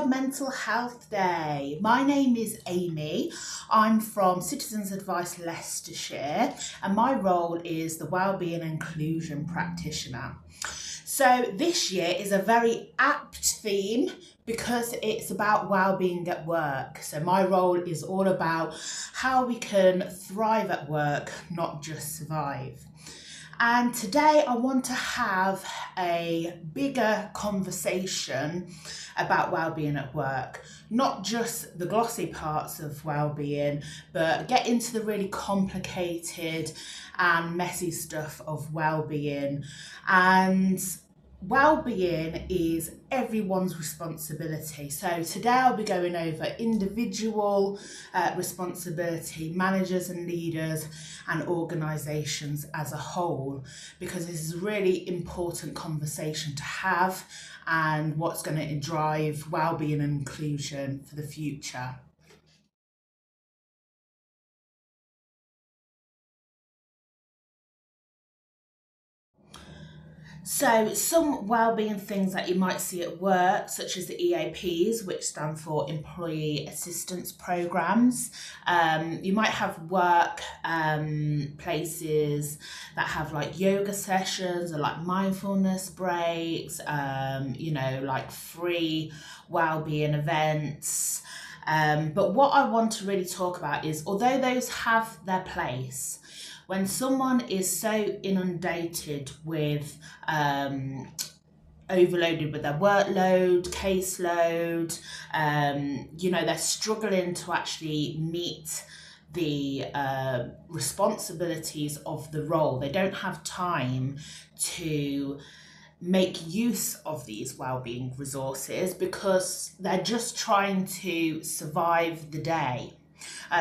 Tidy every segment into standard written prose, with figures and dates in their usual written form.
World Mental Health Day. My name is Amy. I'm from Citizens Advice Leicestershire and my role is the Wellbeing and Inclusion Practitioner. So this year is a very apt theme because it's about well-being at work. So my role is all about how we can thrive at work, not just survive. And today I want to have a bigger conversation about well-being at work, not just the glossy parts of well-being, but get into the really complicated and messy stuff of well-being. And well-being is everyone's responsibility. So today I'll be going over individual responsibility, managers and leaders and organisations as a whole, because this is a really important conversation to have and what's going to drive well-being and inclusion for the future. So some wellbeing things that you might see at work, such as the EAPs, which stand for Employee Assistance Programs. You might have work places that have like yoga sessions or like mindfulness breaks, like free wellbeing events. But what I want to really talk about is, although those have their place, when someone is so inundated with, overloaded with their workload, caseload, they're struggling to actually meet the responsibilities of the role. They don't have time to make use of these wellbeing resources because they're just trying to survive the day.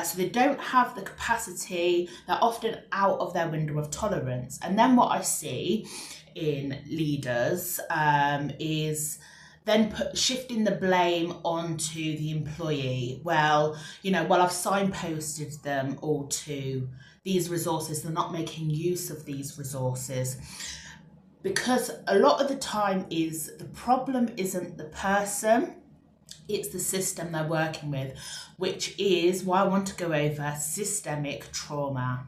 So they don't have the capacity, they're often out of their window of tolerance. And then what I see in leaders is then shifting the blame onto the employee. Well, I've signposted them all to these resources, they're not making use of these resources. Because a lot of the time the problem isn't the person, it's the system they're working with, which is why I want to go over systemic trauma.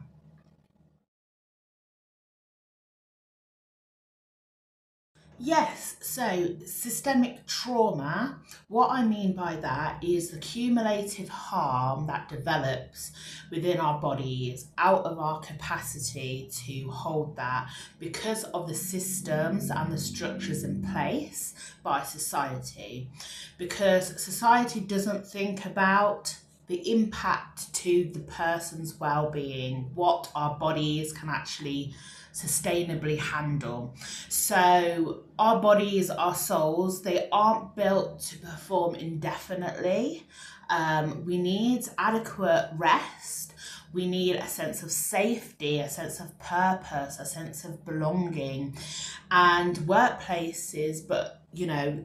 Yes, so systemic trauma, what I mean by that is the cumulative harm that develops within our bodies out of our capacity to hold that because of the systems and the structures in place by society. Because society doesn't think about the impact to the person's well-being, what our bodies can actually sustainably handle. So our bodies, our souls, they aren't built to perform indefinitely. We need adequate rest. We need a sense of safety, a sense of purpose, a sense of belonging. And workplaces, but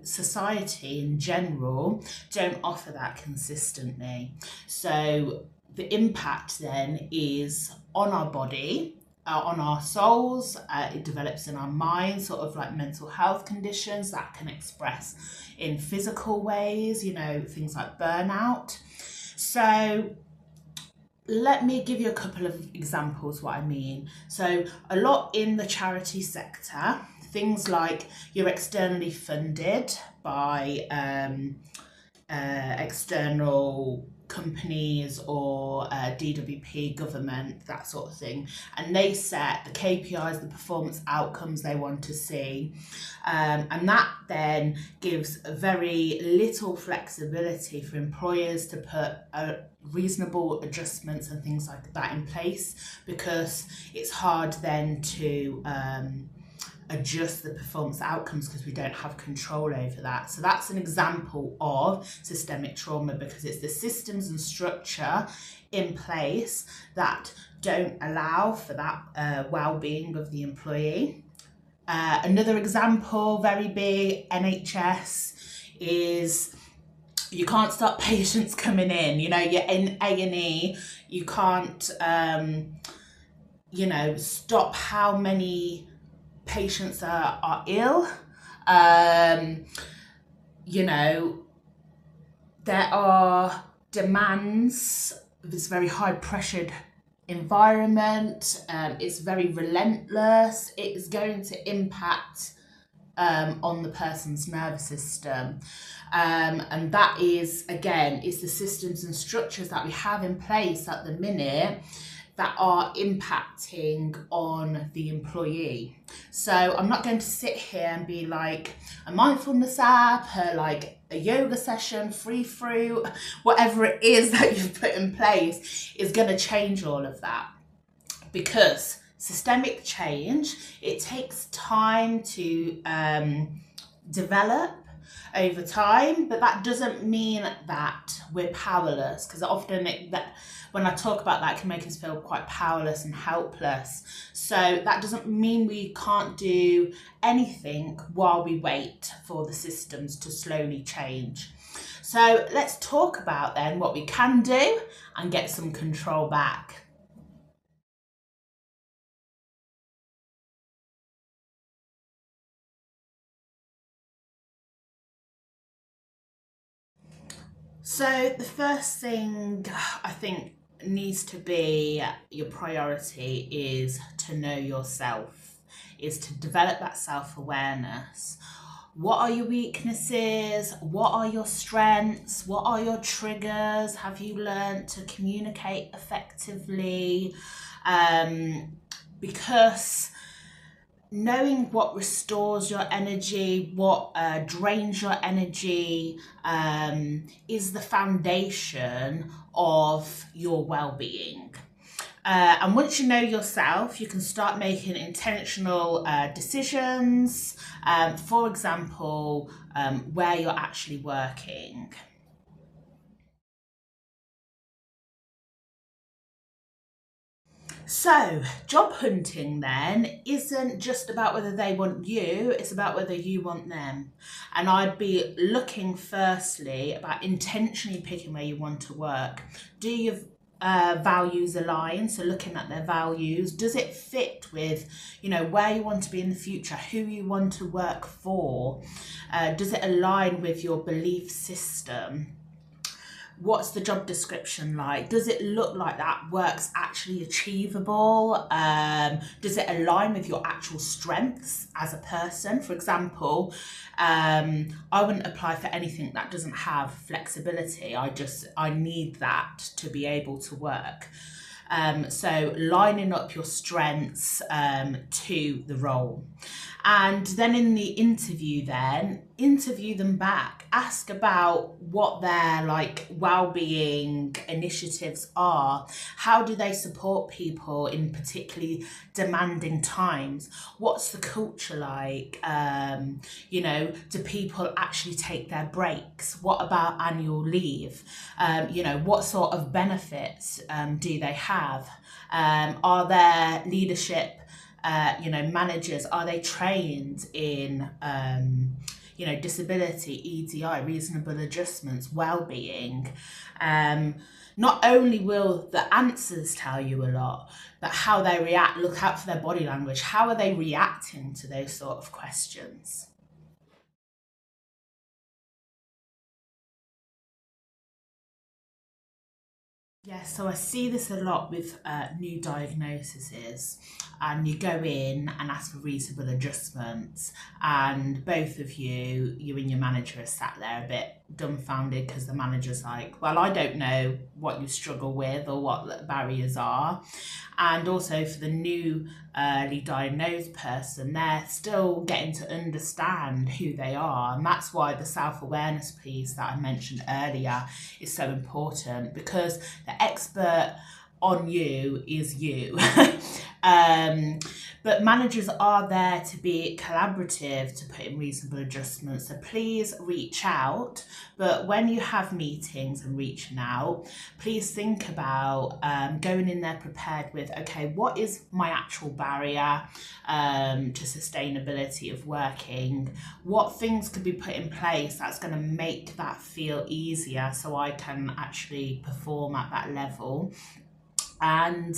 society in general, don't offer that consistently. So the impact then is on our body, on our souls, it develops in our mind, sort of like mental health conditions that can express in physical ways, things like burnout. So let me give you a couple of examples what I mean. So a lot in the charity sector, things like you're externally funded by external companies or DWP, government, that sort of thing, and they set the KPIs, the performance outcomes they want to see, and that then gives very little flexibility for employers to put reasonable adjustments and things like that in place, because it's hard then to adjust the performance outcomes because we don't have control over that. So that's an example of systemic trauma, because it's the systems and structure in place that don't allow for that well-being of the employee. Another example, very big, NHS, is you can't stop patients coming in. You're in A&E, you can't stop how many patients are ill. There are demands. This very high pressured environment. It's very relentless. It is going to impact on the person's nervous system. And that is, again, it's the systems and structures that we have in place at the minute that are impacting on the employee. So I'm not going to sit here and be like a mindfulness app, or like a yoga session, free fruit, whatever it is that you've put in place is going to change all of that. Because systemic change, it takes time to develop over time, but that doesn't mean that we're powerless, because often when I talk about that, it can make us feel quite powerless and helpless. So that doesn't mean we can't do anything while we wait for the systems to slowly change. So let's talk about then what we can do and get some control back. So the first thing I think needs to be your priority is to know yourself, is to develop that self-awareness. What are your weaknesses? What are your strengths? What are your triggers? Have you learned to communicate effectively? Because knowing what restores your energy, what drains your energy, is the foundation of your well-being. And once you know yourself, you can start making intentional decisions. For example, where you're actually working. So, job hunting then isn't just about whether they want you, it's about whether you want them. And I'd be looking firstly about intentionally picking where you want to work. Do your values align? So looking at their values, does it fit with, where you want to be in the future, who you want to work for? Does it align with your belief system? What's the job description like? Does it look like that work's actually achievable? Does it align with your actual strengths as a person? For example, I wouldn't apply for anything that doesn't have flexibility. I need that to be able to work. So lining up your strengths to the role. And then in the interview interview them back. Ask about what their well-being initiatives are. How do they support people in particularly demanding times? What's the culture like? Do people actually take their breaks? What about annual leave? What sort of benefits do they have? Are there leadership managers, are they trained in, disability, EDI, reasonable adjustments, well-being? Not only will the answers tell you a lot, but how they react, look out for their body language. How are they reacting to those sort of questions? Yeah, so I see this a lot with new diagnoses, and you go in and ask for reasonable adjustments, and both of you and your manager are sat there a bit dumbfounded because the manager's like, well, I don't know what you struggle with or what the barriers are. And also for the newly diagnosed person, they're still getting to understand who they are. And that's why the self-awareness piece that I mentioned earlier is so important, because the expert on you is you. But managers are there to be collaborative, to put in reasonable adjustments. So please reach out. But when you have meetings and reaching out, please think about going in there prepared with, okay, what is my actual barrier to sustainability of working? What things could be put in place that's going to make that feel easier so I can actually perform at that level? and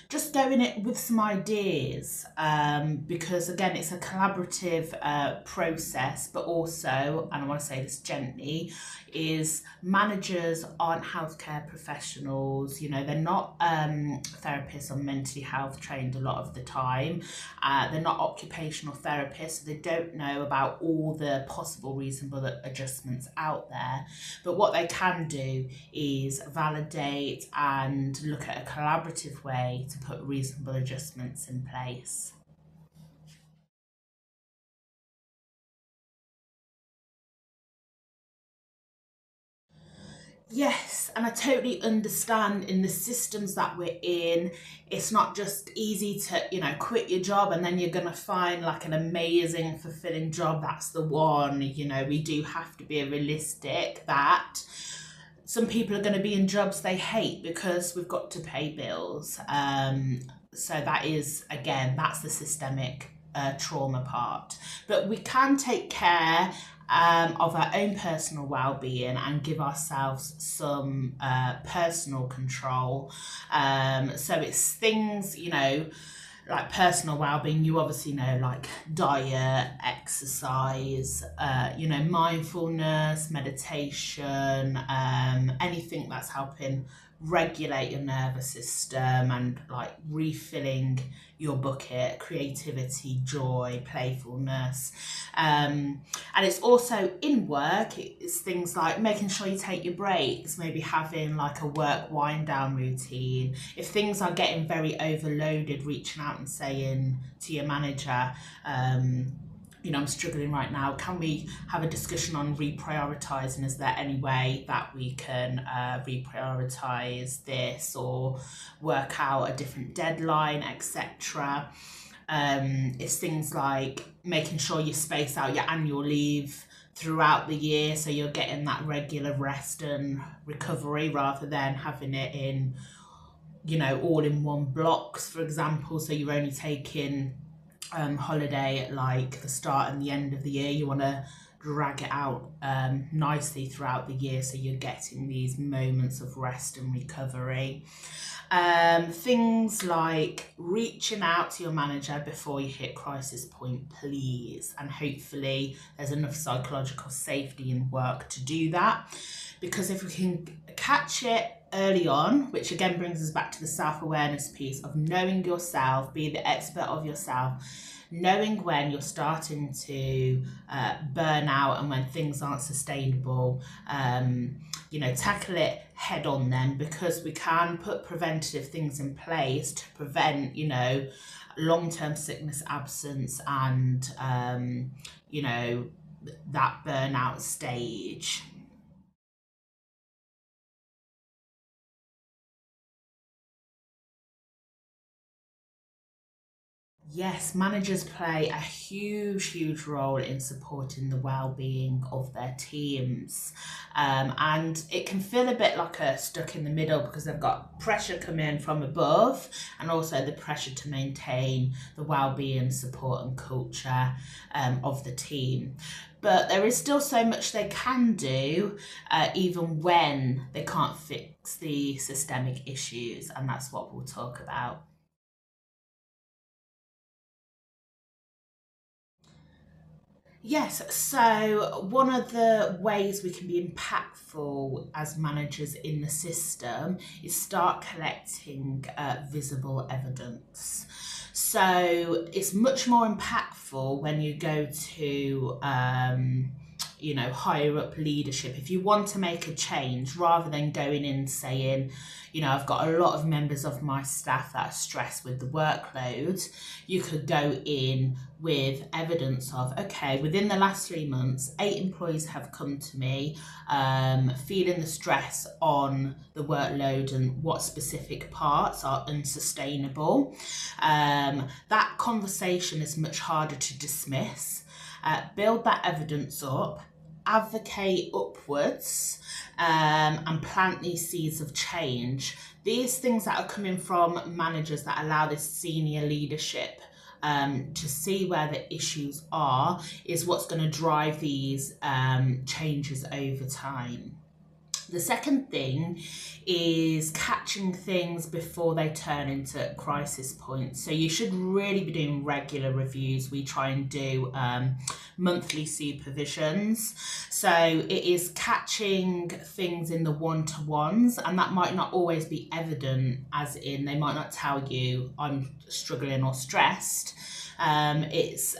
just going it with some ideas, because again it's a collaborative process, but also, and I want to say this gently, is managers aren't healthcare professionals. You know, they're not therapists or mentally health trained a lot of the time. They're not occupational therapists, so they don't know about all the possible reasonable adjustments out there. But what they can do is validate and look at a collaborative way to put reasonable adjustments in place. Yes, and I totally understand in the systems that we're in, it's not just easy to, quit your job and then you're going to find like an amazing, fulfilling job. That's the one. We do have to be realistic that some people are going to be in jobs they hate because we've got to pay bills. So that is, again, that's the systemic trauma part. But we can take care of our own personal well-being and give ourselves some personal control. So it's things, like personal well-being, you obviously know, like diet, exercise, mindfulness, meditation, anything that's helping regulate your nervous system and like refilling your bucket, creativity, joy, playfulness. And it's also in work, it's things like making sure you take your breaks, maybe having like a work wind down routine. If things are getting very overloaded, reaching out and saying to your manager, I'm struggling right now. Can we have a discussion on reprioritizing? Is there any way that we can reprioritize this or work out a different deadline, etc.? It's things like making sure you space out your annual leave throughout the year so you're getting that regular rest and recovery rather than having it in, all in one blocks, for example. So you're only taking holiday at like the start and the end of the year. You want to drag it out nicely throughout the year so you're getting these moments of rest and recovery. Things like reaching out to your manager before you hit crisis point, please, and hopefully there's enough psychological safety in work to do that, because if we can catch it early on, which again brings us back to the self-awareness piece of knowing yourself, be the expert of yourself, knowing when you're starting to burn out and when things aren't sustainable, tackle it head on then, because we can put preventative things in place to prevent, long-term sickness absence and, that burnout stage. Yes, managers play a huge role in supporting the well-being of their teams. And it can feel a bit like a stuck in the middle because they've got pressure coming from above and also the pressure to maintain the well-being, support and culture of the team. But there is still so much they can do, even when they can't fix the systemic issues, and that's what we'll talk about. Yes, so one of the ways we can be impactful as managers in the system is start collecting visible evidence. So it's much more impactful when you go to higher up leadership. If you want to make a change, rather than going in saying, I've got a lot of members of my staff that are stressed with the workload, you could go in with evidence of, okay, within the last 3 months, 8 employees have come to me feeling the stress on the workload and what specific parts are unsustainable. That conversation is much harder to dismiss. Build that evidence up, advocate upwards, and plant these seeds of change. These things that are coming from managers that allow this senior leadership to see where the issues are is what's going to drive these changes over time. The second thing is catching things before they turn into crisis points. So you should really be doing regular reviews. We try and do monthly supervisions. So it is catching things in the one-to-ones, and that might not always be evident, as in they might not tell you I'm struggling or stressed. It's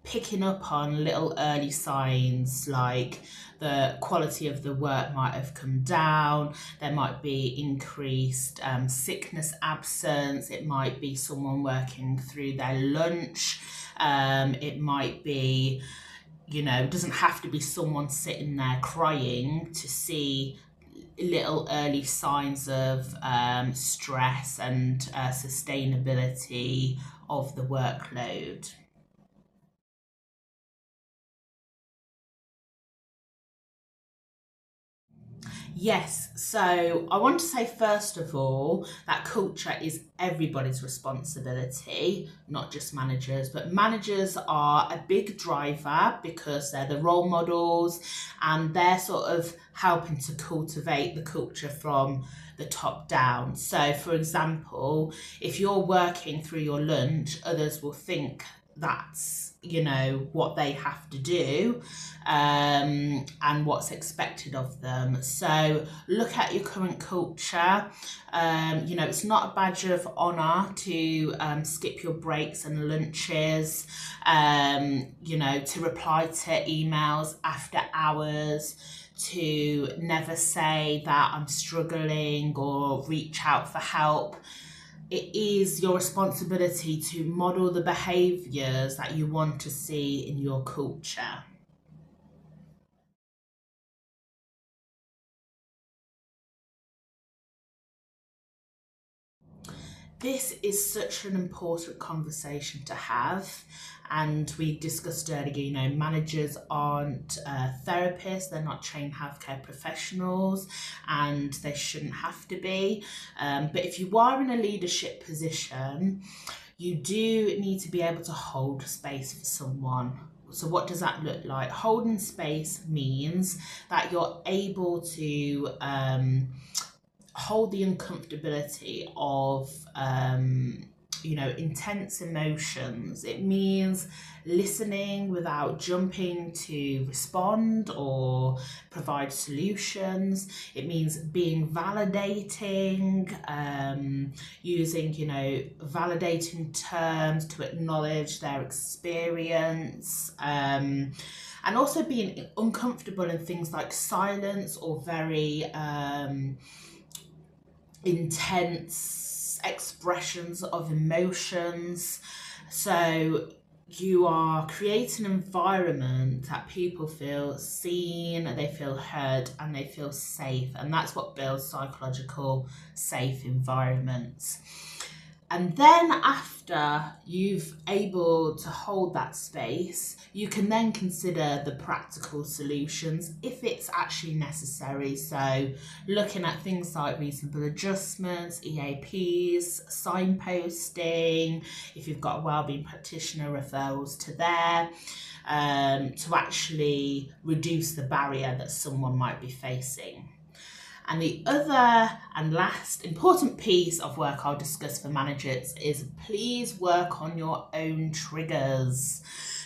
picking up on little early signs, like the quality of the work might have come down, there might be increased sickness absence, it might be someone working through their lunch, it might be, you know, it doesn't have to be someone sitting there crying to see little early signs of stress and sustainability of the workload. Yes, so I want to say first of all that culture is everybody's responsibility, not just managers, but managers are a big driver because they're the role models and they're sort of helping to cultivate the culture from the top down. So, for example, if you're working through your lunch, others will think that's, you know, what they have to do and what's expected of them. So look at your current culture. You know, it's not a badge of honour to skip your breaks and lunches, you know, to reply to emails after hours, to never say that I'm struggling or reach out for help. It is your responsibility to model the behaviours that you want to see in your culture. This is such an important conversation to have. And we discussed earlier, you know, managers aren't therapists, they're not trained healthcare professionals, and they shouldn't have to be. But if you are in a leadership position, you do need to be able to hold space for someone. So what does that look like? Holding space means that you're able to hold the uncomfortability of you know, intense emotions. It means listening without jumping to respond or provide solutions. It means being validating, using, you know, validating terms to acknowledge their experience, and also being uncomfortable in things like silence or very intense expressions of emotions. So you are creating an environment that people feel seen, they feel heard, and they feel safe. And that's what builds psychological safe environments. And then after you've able to hold that space, you can then consider the practical solutions if it's actually necessary. So looking at things like reasonable adjustments, EAPs, signposting, if you've got a wellbeing practitioner, referrals to there, to actually reduce the barrier that someone might be facing. And the other and last important piece of work I'll discuss for managers is please work on your own triggers.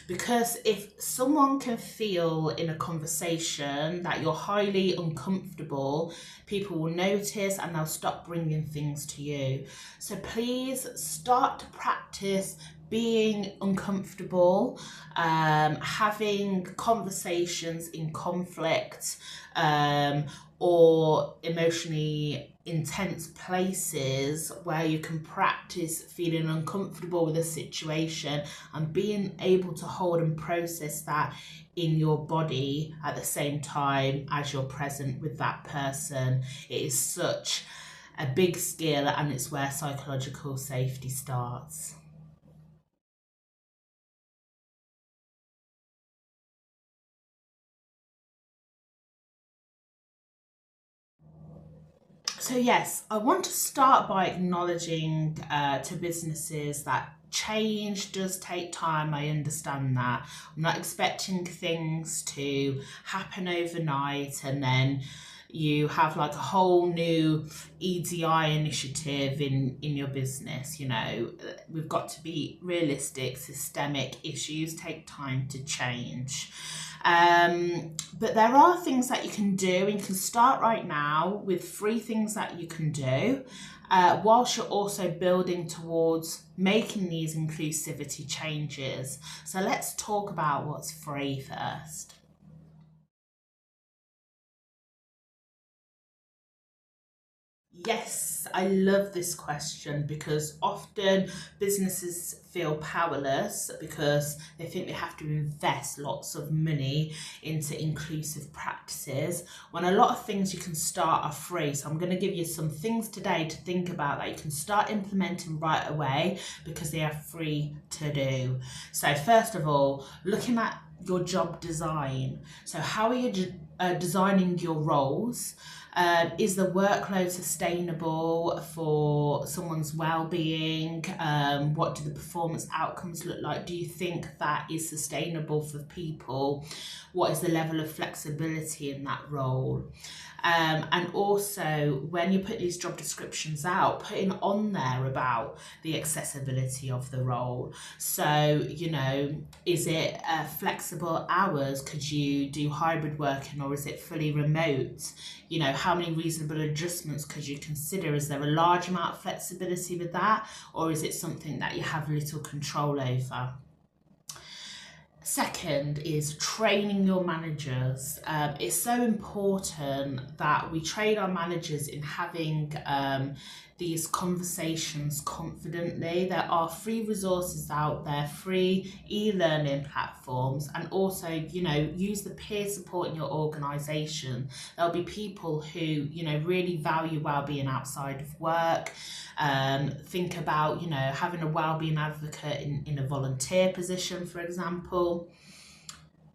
Because if someone can feel in a conversation that you're highly uncomfortable, people will notice and they'll stop bringing things to you. So please start to practice being uncomfortable, having conversations in conflict, or emotionally intense places where you can practice feeling uncomfortable with a situation and being able to hold and process that in your body at the same time as you're present with that person. It is such a big skill, and it's where psychological safety starts. So yes, I want to start by acknowledging to businesses that change does take time. I understand that. I'm not expecting things to happen overnight and then, you have like a whole new EDI initiative in your business. You know, we've got to be realistic. Systemic issues take time to change. But there are things that you can do, and you can start right now with 3 things that you can do, whilst you're also building towards making these inclusivity changes. So let's talk about what's free first. Yes, I love this question because often businesses feel powerless because they think they have to invest lots of money into inclusive practices, when a lot of things you can start are free. So I'm going to give you some things today to think about that you can start implementing right away because they are free to do. So first of all, looking at your job design. So how are you designing your roles? Is the workload sustainable for someone's well-being? What do the performance outcomes look like? Do you think that is sustainable for people? What is the level of flexibility in that role? And also, when you put these job descriptions out, putting on there about the accessibility of the role. So, you know, is it flexible hours? Could you do hybrid working, or is it fully remote? You know, how many reasonable adjustments could you consider? Is there a large amount of flexibility with that, or is it something that you have little control over? Second is training your managers. It's so important that we train our managers in having these conversations confidently. There are free resources out there, free e-learning platforms, and also, you know, use the peer support in your organisation. There'll be people who, you know, really value wellbeing outside of work. Think about, you know, having a wellbeing advocate in a volunteer position, for example.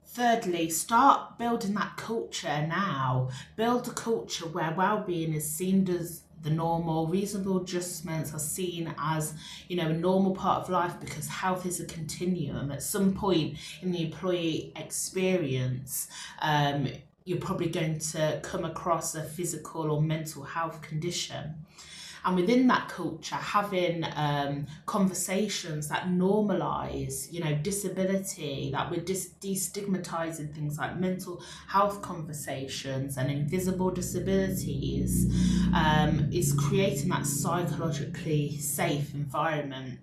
Thirdly, start building that culture now. Build a culture where well-being is seen as the normal. Reasonable adjustments are seen as, you know, a normal part of life, because health is a continuum. At some point in the employee experience, you're probably going to come across a physical or mental health condition. And within that culture, having conversations that normalise, you know, disability, that we're destigmatising things like mental health conversations and invisible disabilities, is creating that psychologically safe environment.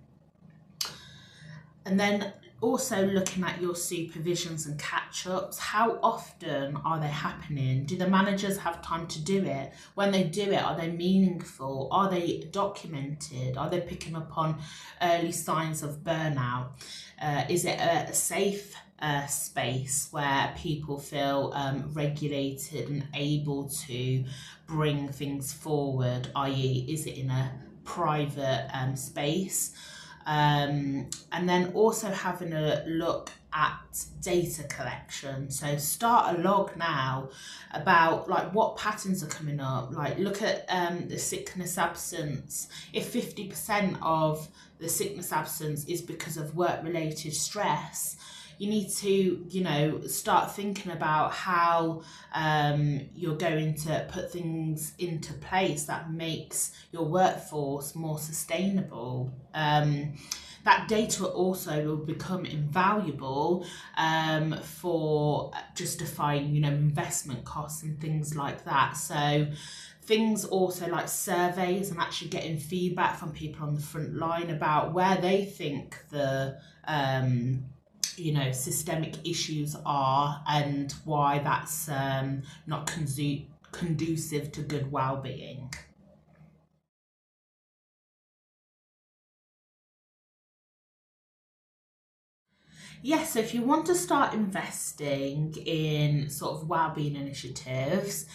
And then also looking at your supervisions and catch-ups. How often are they happening? Do the managers have time to do it? When they do it, are they meaningful? Are they documented? Are they picking up on early signs of burnout? Is it a safe space where people feel regulated and able to bring things forward, i.e. is it in a private space? And then also having a look at data collection. So start a log now about like what patterns are coming up. Like look at the sickness absence. If 50% of the sickness absence is because of work-related stress, you need to, you know, start thinking about how you're going to put things into place that makes your workforce more sustainable. That data also will become invaluable for justifying, you know, investment costs and things like that. So things also like surveys and actually getting feedback from people on the front line about where they think the you know, systemic issues are and why that's not conducive to good well-being. Yes, so if you want to start investing in sort of wellbeing initiatives,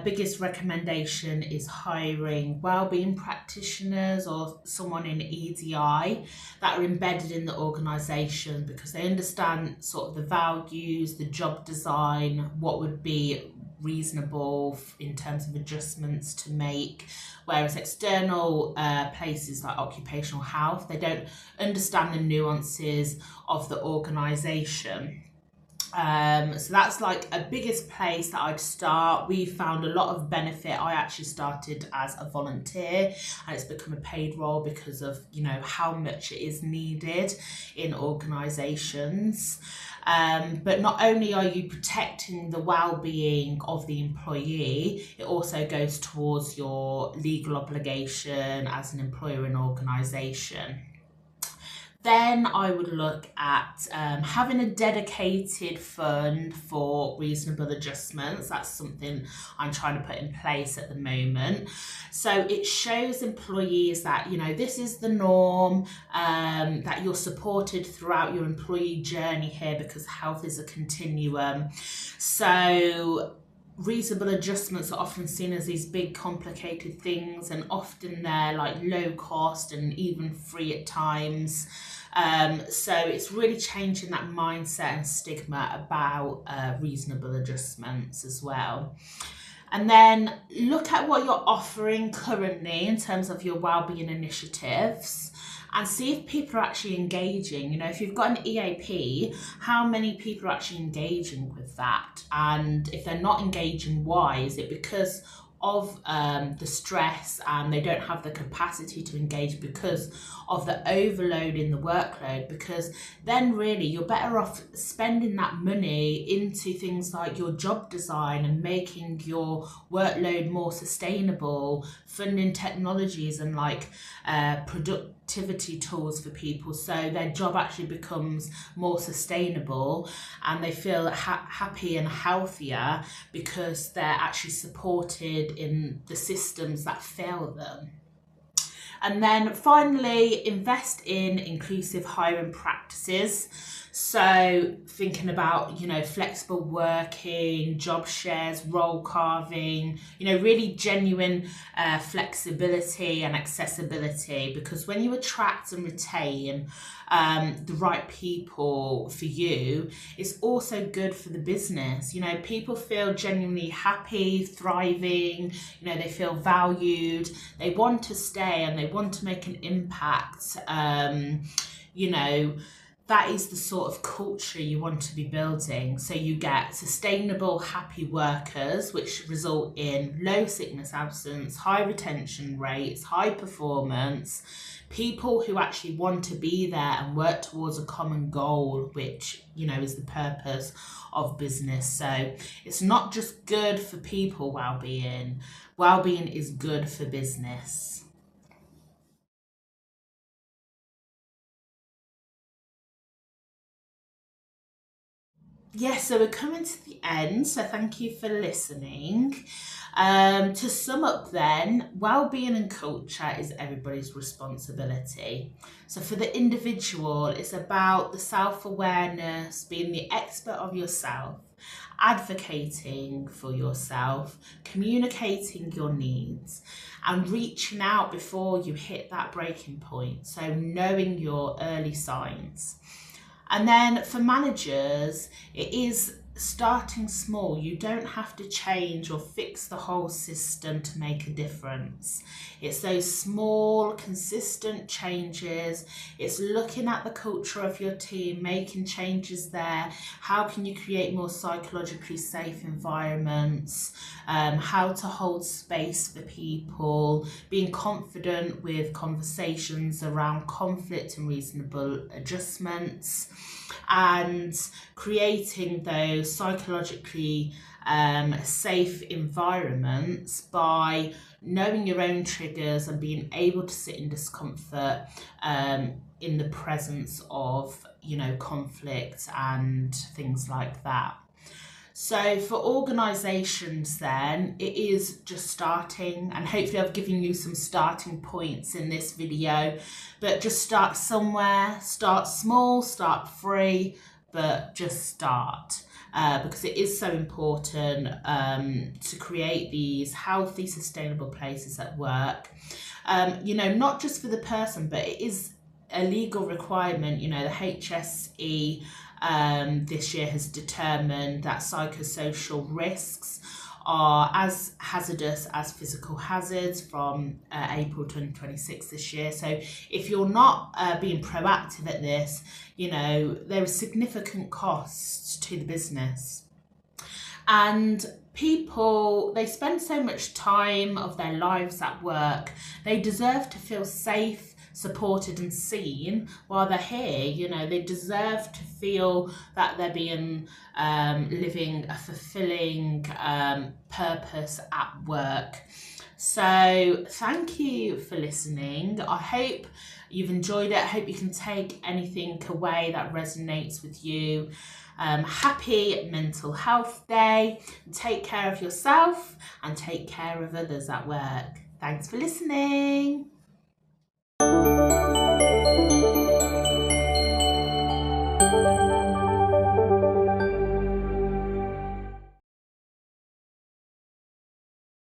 biggest recommendation is hiring wellbeing practitioners or someone in EDI that are embedded in the organisation, because they understand sort of the values, the job design, what would be reasonable in terms of adjustments to make, whereas external places like occupational health, they don't understand the nuances of the organisation. So that's like a biggest place that I'd start. We found a lot of benefit. I actually started as a volunteer and it's become a paid role because of, you know, how much it is needed in organisations. But not only are you protecting the well-being of the employee, it also goes towards your legal obligation as an employer and organisation. Then I would look at having a dedicated fund for reasonable adjustments. That's something I'm trying to put in place at the moment. So it shows employees that, you know, this is the norm, that you're supported throughout your employee journey here because health is a continuum. So reasonable adjustments are often seen as these big complicated things, and often they're like low cost and even free at times. So it's really changing that mindset and stigma about reasonable adjustments as well. And then look at what you're offering currently in terms of your wellbeing initiatives and see if people are actually engaging. You know, if you've got an EAP, how many people are actually engaging with that? And if they're not engaging, why? Is it because of the stress and they don't have the capacity to engage because of the overload in the workload? Because then really you're better off spending that money into things like your job design and making your workload more sustainable, funding technologies and like productivity tools for people so their job actually becomes more sustainable and they feel happy and healthier because they're actually supported in the systems that fail them. And then finally, invest in inclusive hiring practices. So thinking about, you know, flexible working, job shares, role carving, you know, really genuine flexibility and accessibility, because when you attract and retain the right people for you, it's also good for the business. You know, people feel genuinely happy, thriving, you know, they feel valued, they want to stay and they want to make an impact. You know, that is the sort of culture you want to be building. So you get sustainable, happy workers, which result in low sickness absence, high retention rates, high performance, people who actually want to be there and work towards a common goal, which, you know, is the purpose of business. So it's not just good for people well-being. Well-being is good for business. Yes, so we're coming to the end, so thank you for listening. To sum up then, well-being and culture is everybody's responsibility. So for the individual, it's about the self-awareness, being the expert of yourself, advocating for yourself, communicating your needs, and reaching out before you hit that breaking point. So knowing your early signs. And then for managers, it is starting small. You don't have to change or fix the whole system to make a difference. It's those small, consistent changes. It's looking at the culture of your team, making changes there. How can you create more psychologically safe environments? How to hold space for people, being confident with conversations around conflict and reasonable adjustments, and creating those psychologically safe environments by knowing your own triggers and being able to sit in discomfort in the presence of, you know, conflict and things like that. So for organisations then, it is just starting, and hopefully I've given you some starting points in this video, but just start somewhere, start small, start free, but just start. Because it is so important to create these healthy, sustainable places at work. You know, not just for the person, but it is a legal requirement. You know, the HSE this year has determined that psychosocial risks are as hazardous as physical hazards from April 2026 this year. So if you're not being proactive at this, you know, there are significant costs to the business. And people, they spend so much time of their lives at work. They deserve to feel safe, supported and seen while they're here. You know, they deserve to feel that they're being living a fulfilling purpose at work. So thank you for listening. I hope you've enjoyed it. I hope you can take anything away that resonates with you. Happy Mental Health Day. Take care of yourself and take care of others at work. Thanks for listening.